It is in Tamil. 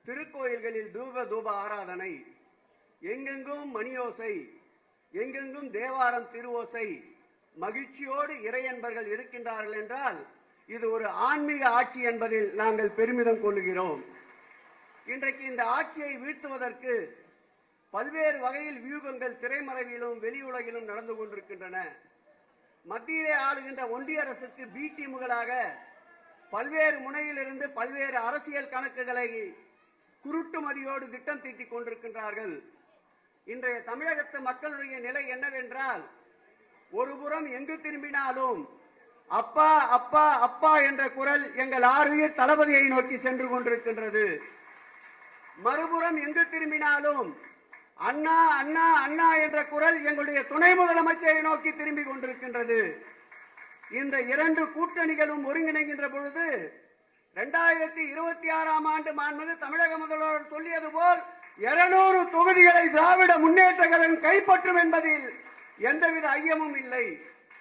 திருக்கோயில்களில் தூப ஆராதனை, எங்கெங்கும் மணியோசை, எங்கெங்கும் தேவாரம் திருவோசை, மகிழ்ச்சியோடு இறையன்பர்கள் இருக்கின்றார்கள் என்றால் இது ஒரு ஆன்மீக ஆட்சி என்பதில் நாங்கள் பெருமிதம் கொள்கிறோம். இன்றைக்கு இந்த ஆட்சியை வீழ்த்துவதற்கு பல்வேறு வகையில் வியூகங்கள் திரைமறைவிலும் வெளி உலகிலும் நடந்து கொண்டிருக்கின்றன. மத்தியிலே ஆளுகின்ற ஒன்றிய அரசுக்கு பி டீமுகளாக பல்வேறு முனையிலிருந்து பல்வேறு அரசியல் கணக்குகளை குருட்டுமதியோடு திட்டம் தீட்டிக் கொண்டிருக்கின்றார்கள். இன்றைய தமிழகத்து மக்களுடைய நிலை என்னவென்றால், ஒருபுறம் எங்கு திரும்பினாலும் அப்பா அப்பா அப்பா என்ற குரல் எங்கள் ஆறுயிர் தளபதியை நோக்கி சென்று கொண்டிருக்கின்றது. மறுபுறம் எங்கு திரும்பினாலும் அண்ணா அண்ணா அண்ணா என்ற குரல் எங்களுடைய துணை முதலமைச்சரை நோக்கி திரும்பிக் கொண்டிருக்கின்றது. இந்த இரண்டு கூட்டணிகளும் ஒருங்கிணைகின்ற பொழுது 2026ஆம் ஆண்டு மாண்புமிகு தமிழக முதல்வர் சொல்லியது போல் 200 தொகுதிகளை திராவிட முன்னேற்ற கழகம் கைப்பற்றும் என்பதில் எந்தவித ஐயமும் இல்லை.